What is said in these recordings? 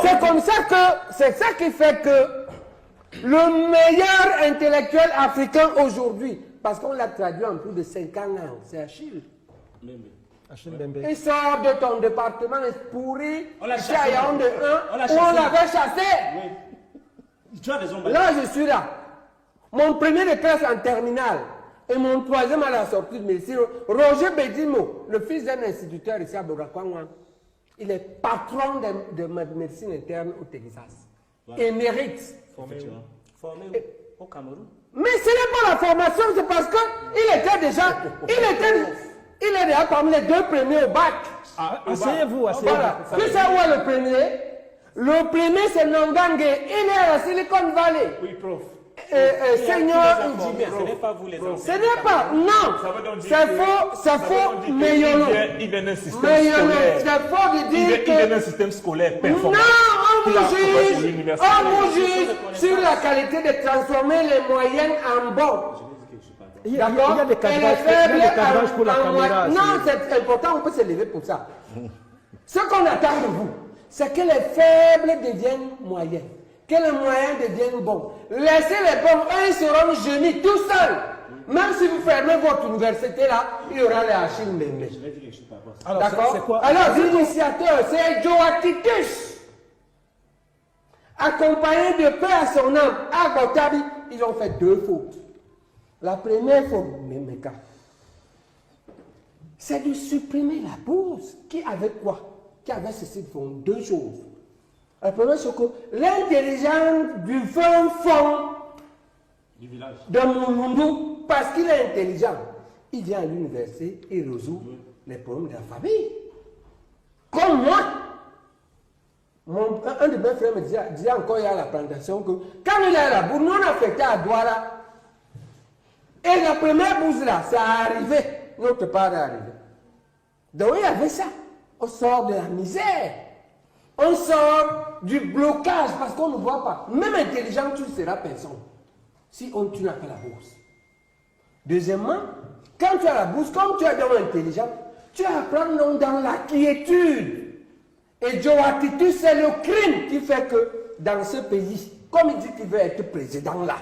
c'est comme ça que, c'est ça qui fait que le meilleur intellectuel africain aujourd'hui, parce qu'on l'a traduit en plus de 50 ans, c'est Achille. Il sort de ton département, est pourri, chez Yaoundé 1, où on l'avait chassé. Oui. Tu as raison. Là, je suis là. Mon premier de classe en terminale et mon troisième à la sortie de médecine, Roger Bedimo, le fils d'un instituteur ici à Borakwangwa, il est patron de médecine interne au Texas. Voilà. Émérite. Formé au Cameroun. Mais ce n'est pas la formation, c'est parce qu'il était déjà, il est déjà parmi les 2 premiers au bac. Asseyez-vous, asseyez-vous. Voilà. Tu sais où est le premier? Le premier, c'est Nongangue. Il est à la Silicon Valley. Oui, prof. Seigneur ingénieur. Ce n'est pas vous les enseignants. Ce n'est pas, non. C'est faux, mais il vient d'un système scolaire. C'est faux de dire que... Il vient d'un système scolaire performant. Non, on vous juge sur la qualité de transformer les moyennes en bons. Il y a des cadrages pour la caméra. Non, c'est important, on peut se lever pour ça. Ce qu'on attend de vous, c'est que les faibles deviennent moyens, que les moyens deviennent bons. Laissez les bons, eux, ils seront génies tout seuls. Même si vous fermez votre université là, il y aura les Achille Mbembe. D'accord? Alors, l'initiateur, c'est Joatitus. Accompagné de paix à son âme, à Gotabi, ils ont fait 2 fautes. La première faute, Memeka, c'est de supprimer la bourse. Qui avait quoi? Qui avait ceci de fond? 2 choses. La première, c'est que l'intelligence du fin fond du village de Mulundu, parce qu'il est intelligent, il vient à l'université et résout les problèmes de la famille. Comme moi. Un de mes frères me disait encore il y a la plantation que quand il est à la bourse, nous on affectait à Douala. Et la première bourse là, ça arrivé. Notre part est arrivé. Donc il y avait ça. On sort de la misère. On sort du blocage parce qu'on ne voit pas. Même intelligent, tu ne seras personne. Si tu n'as pas la bourse. Deuxièmement, quand tu as la bourse, comme tu es donc intelligent, tu apprends dans la quiétude. Et Joatitus, c'est le crime qui fait que dans ce pays, comme il dit qu'il veut être président là,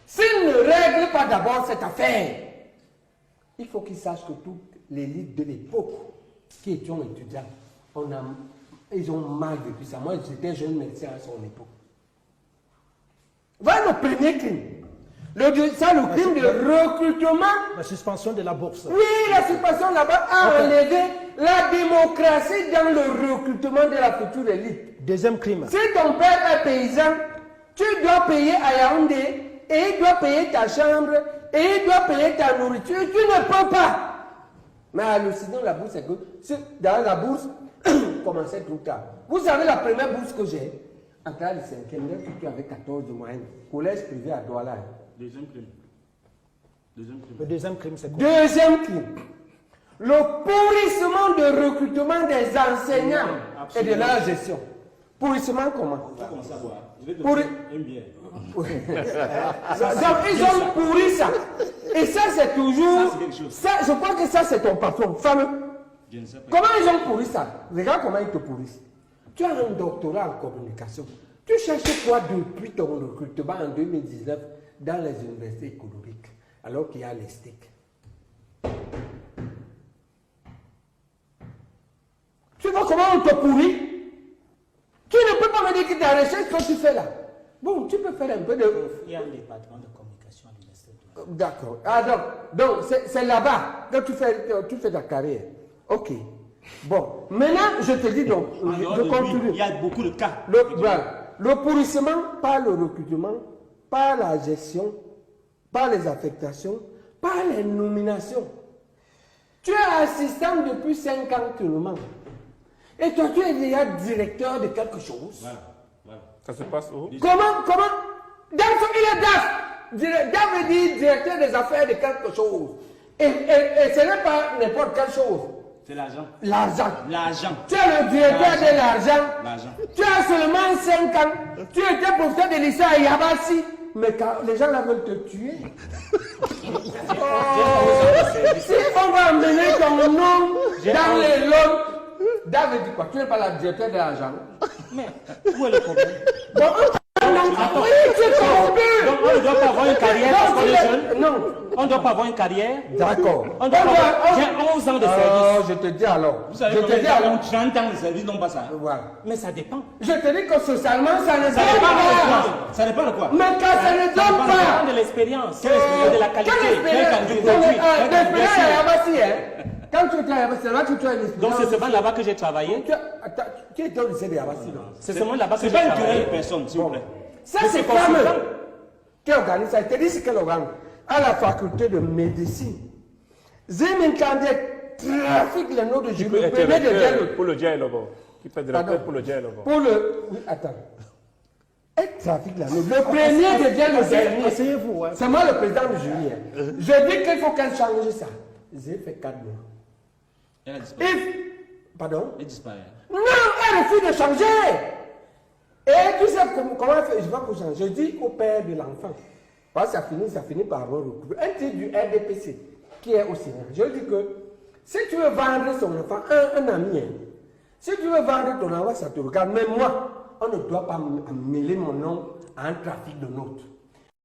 s'il ne règle pas d'abord cette affaire, il faut qu'il sache que toute l'élite de l'époque, qui étions étudiants, ils ont mal vécu ça. Moi, j'étais jeune médecin à son époque. Voilà le premier crime. C'est le crime de recrutement. La suspension de la bourse. Oui, la suspension là-bas a enlevé la démocratie dans le recrutement de la future élite. Deuxième crime. Si ton père est paysan, tu dois payer à Yaoundé, et il doit payer ta chambre, et il doit payer ta nourriture. Tu ne peux pas. Mais hallucinant, la bourse, c'est que dans la bourse, commençait tout tard. Vous savez, la première bourse que j'ai, en classe de 5e, tu avais 14 de moyenne. Collège privé à Douala. Deuxième crime. Le deuxième crime, c'est quoi? Deuxième crime. Le pourrissement de recrutement des enseignants et de leur gestion. Pourrissement comment? On va commencer à boire. Je vais te donner une bière. Donc, ils ont pourri ça. Et ça, c'est toujours... Ça, je crois que ça, c'est ton patron, fameux. Je ne sais pas. Comment ils ont pourri ça? Regarde comment ils te pourrissent. Tu as un doctorat en communication. Tu cherches quoi depuis ton recrutement en 2019 dans les universités économiques, alors qu'il y a les sticks? Tu vois comment on te pourrit? Tu ne peux pas me dire que ta recherche que tu fais là. Bon, tu peux faire un peu de... Il y a un département de communication à l'université. D'accord. Ah, donc c'est là-bas que tu fais ta carrière. Ok. Bon, maintenant, je te dis donc, je continue. Il y a beaucoup de cas. Le pourrissement par le recrutement, par la gestion, par les affectations, par les nominations. Tu es assistant depuis 5 ans seulement. Et toi, tu es déjà directeur de quelque chose. Voilà. Ça se passe où? Comment il est DAF. DAF veut dire directeur des affaires de quelque chose. Et ce n'est pas n'importe quelle chose. C'est l'argent. L'argent. Tu es le directeur de l'argent. Tu as seulement 5 ans. Tu étais professeur de lycée à Yabassi. Mais quand les gens là veulent te tuer. Si on va amener ton nom dans les logs David dit quoi? Tu n'es pas la directeur de l'argent. Mais où est le problème? Bon, oui, tu es corrompu. Donc on ne doit pas avoir une carrière parce qu'on est jeune? Non. On ne doit pas avoir une carrière? D'accord. J'ai 11 ans de service. Je te dis alors. Vous savez Je combien te dis alors. 30 ans de service, non pas ça. Voilà. Mais ça dépend. Je te dis que socialement, ça ne Ça donne dépend de pas. quoi? Ça dépend de quoi? Mais quand ça ne Ça donne dépend pas. de l'expérience. Quelle expérience? De la qualité. Quelle qualité de produit? L'expérience à Yabassi, hein. Quand tu étais à Yabassi, c'est là que tu as l'expérience. Donc c'est seulement là-bas que j'ai travaillé. Tu étais au lycée de Yabassi, non? C'est seulement là-bas que j'ai C'est pas une travaillé. querelle de personne, s'il vous plaît. Ça, Mais c'est c'est fameux. consultant. Qui organise ça? Je te dis ce qu'elle organise. À la faculté de médecine. Zémin Kandé trafique le nom de Qui Jules. peut Le être premier de directeur dialogue. pour le dialogue. Qui peut être directeur Pardon. pour le dialogue. Pour le. Oui, attends. Elle trafique la note. Le premier devient le dernier. Asseyez-vous. Ouais. C'est moi le président du jury. Hein. Je dis qu'il faut qu'elle change ça. J'ai fait 4 mois. Elle a disparu. Pardon? Elle disparaît. Non, elle refuse de changer. Et tu sais comment elle fait? Je ne vais pas changer. Je dis au père de l'enfant. Parce que ça finit par avoir recours. Un titre du RDPC qui est au Sénat. Je dis que si tu veux vendre son enfant, un ami, hein, si tu veux vendre ton enfant, ça te regarde. Mais moi, on ne doit pas mêler mon nom à un trafic de notes.